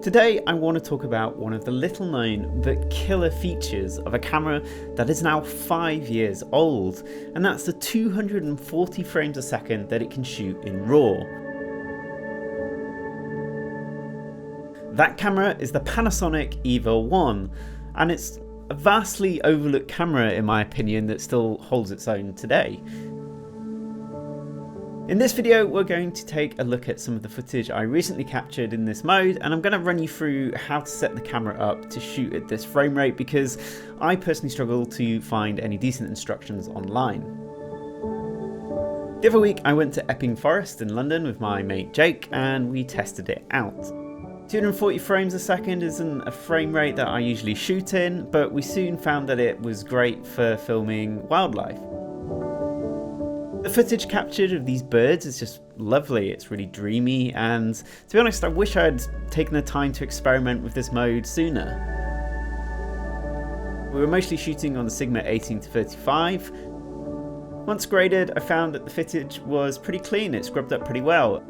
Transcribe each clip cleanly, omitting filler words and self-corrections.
Today I want to talk about one of the little known but killer features of a camera that is now 5 years old, and that's the 240 frames a second that it can shoot in RAW. That camera is the Panasonic EVA1, and it's a vastly overlooked camera in my opinion that still holds its own today. In this video, we're going to take a look at some of the footage I recently captured in this mode, and I'm going to run you through how to set the camera up to shoot at this frame rate because I personally struggle to find any decent instructions online. The other week, I went to Epping Forest in London with my mate Jake, and we tested it out. 240 frames a second isn't a frame rate that I usually shoot in, but we soon found that it was great for filming wildlife. The footage captured of these birds is just lovely, it's really dreamy, and to be honest I wish I had taken the time to experiment with this mode sooner. We were mostly shooting on the Sigma 18-35. Once graded, I found that the footage was pretty clean, it scrubbed up pretty well.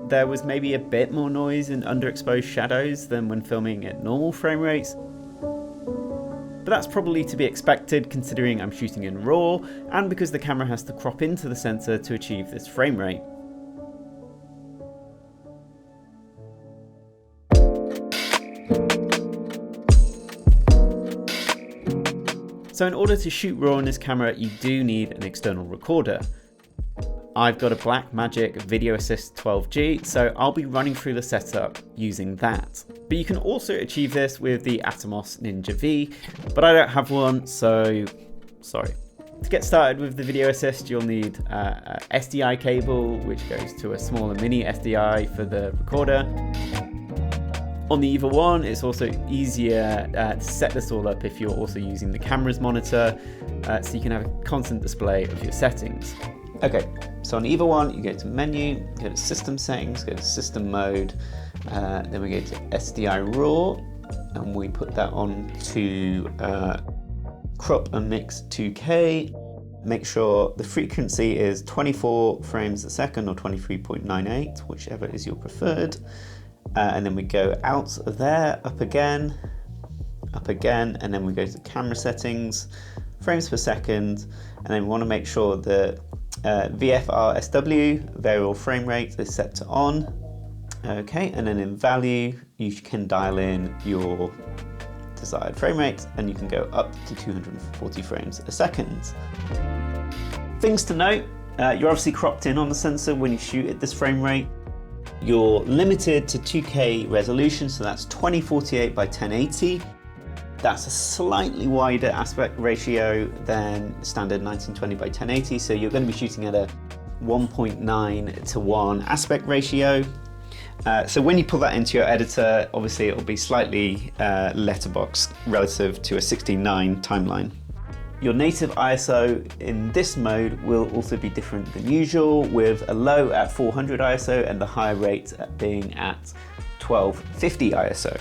There was maybe a bit more noise and underexposed shadows than when filming at normal frame rates. But that's probably to be expected considering I'm shooting in RAW and because the camera has to crop into the sensor to achieve this frame rate. So in order to shoot RAW on this camera, you do need an external recorder. I've got a BlackMagic Video Assist 12G, so I'll be running through the setup using that. But you can also achieve this with the Atomos Ninja V, but I don't have one, so sorry. To get started with the Video Assist, you'll need a SDI cable, which goes to a smaller mini SDI for the recorder. On the EVA1, it's also easier to set this all up if you're also using the camera's monitor, so you can have a constant display of your settings. Okay, so on EVA1, you go to menu, go to system settings, go to system mode, then we go to SDI RAW, and we put that on to crop and mix 2K. Make sure the frequency is 24 frames a second or 23.98, whichever is your preferred. And then we go out of there, up again, and then we go to camera settings, frames per second, and then we want to make sure that VFRSW, variable frame rate, is set to on. Okay, and then in value, you can dial in your desired frame rate and you can go up to 240 frames a second. Things to note, you're obviously cropped in on the sensor when you shoot at this frame rate. You're limited to 2K resolution, so that's 2048 by 1080. That's a slightly wider aspect ratio than standard 1920 by 1080, so you're going to be shooting at a 1.9:1 aspect ratio. So when you pull that into your editor, obviously it will be slightly letterbox relative to a 16:9 timeline. Your native ISO in this mode will also be different than usual, with a low at 400 ISO and the higher rate being at 1250 ISO.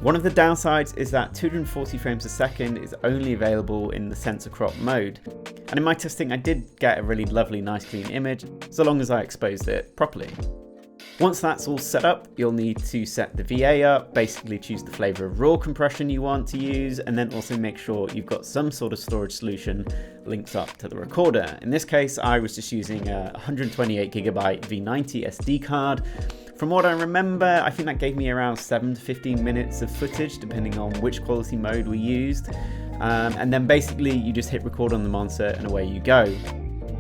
One of the downsides is that 240 frames a second is only available in the sensor crop mode. And in my testing, I did get a really lovely, nice clean image, so long as I exposed it properly. Once that's all set up, you'll need to set the VA up, basically choose the flavor of RAW compression you want to use, and then also make sure you've got some sort of storage solution linked up to the recorder. In this case, I was just using a 128GB V90 SD card. From what I remember, I think that gave me around 7 to 15 minutes of footage, depending on which quality mode we used. And then basically you just hit record on the monitor and away you go.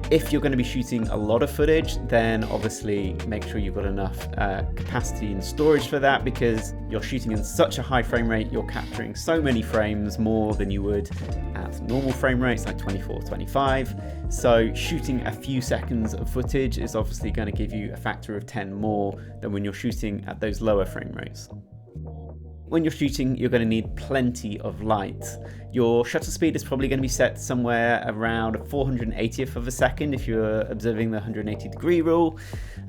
If you're going to be shooting a lot of footage, then obviously make sure you've got enough capacity and storage for that, because you're shooting in such a high frame rate, you're capturing so many frames more than you would at normal frame rates like 24, 25. So shooting a few seconds of footage is obviously going to give you a factor of 10 more than when you're shooting at those lower frame rates. When you're shooting, you're going to need plenty of light. Your shutter speed is probably going to be set somewhere around 480th of a second if you're observing the 180-degree rule.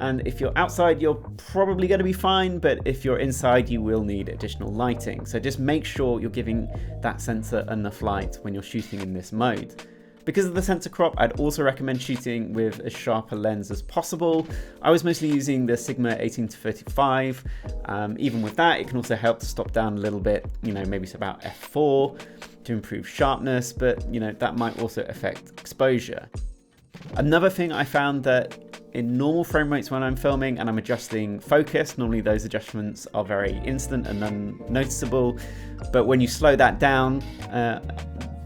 And if you're outside, you're probably going to be fine, but if you're inside, you will need additional lighting. So just make sure you're giving that sensor enough light when you're shooting in this mode. Because of the sensor crop, I'd also recommend shooting with as sharp a lens as possible. I was mostly using the Sigma 18-35. Even with that, it can also help to stop down a little bit, maybe it's about f4 to improve sharpness, but that might also affect exposure. Another thing I found that in normal frame rates when I'm filming and I'm adjusting focus, normally those adjustments are very instant and unnoticeable, but when you slow that down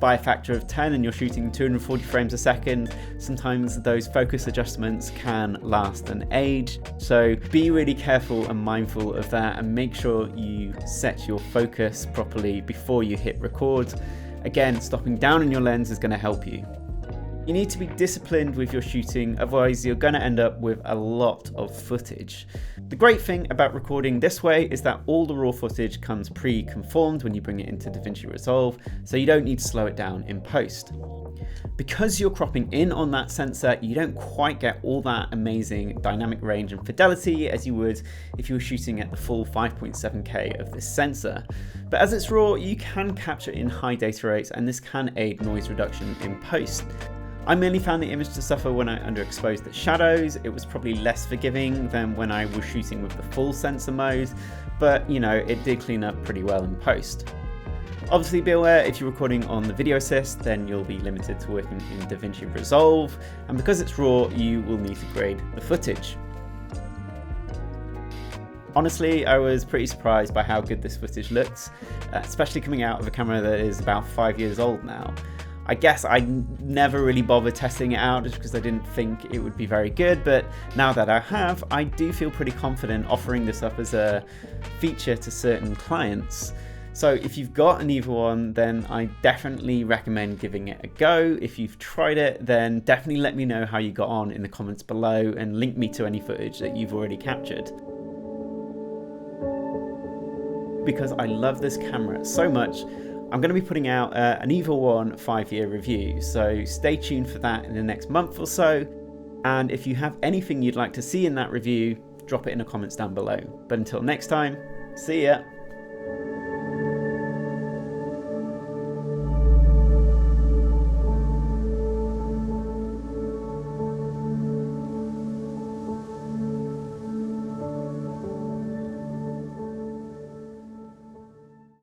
by a factor of 10 and you're shooting 240 frames a second, sometimes those focus adjustments can last an age. So be really careful and mindful of that, and make sure you set your focus properly before you hit record. Again, stopping down on your lens is going to help you. You need to be disciplined with your shooting, otherwise you're going to end up with a lot of footage. The great thing about recording this way is that all the raw footage comes pre-conformed when you bring it into DaVinci Resolve, so you don't need to slow it down in post. Because you're cropping in on that sensor, you don't quite get all that amazing dynamic range and fidelity as you would if you were shooting at the full 5.7K of this sensor. But as it's raw, you can capture in high data rates, and this can aid noise reduction in post. I mainly found the image to suffer when I underexposed the shadows. It was probably less forgiving than when I was shooting with the full sensor mode, but it did clean up pretty well in post. Obviously be aware, if you're recording on the video assist, then you'll be limited to working in DaVinci Resolve, and because it's raw, you will need to grade the footage. Honestly, I was pretty surprised by how good this footage looks, especially coming out of a camera that is about 5 years old now. I guess I never really bothered testing it out just because I didn't think it would be very good, but now that I have, I do feel pretty confident offering this up as a feature to certain clients. So if you've got an EVA1, then I definitely recommend giving it a go. If you've tried it, then definitely let me know how you got on in the comments below and link me to any footage that you've already captured. Because I love this camera so much, I'm going to be putting out an EVA1 5-year review, so stay tuned for that in the next month or so. And if you have anything you'd like to see in that review, drop it in the comments down below. But until next time, see ya!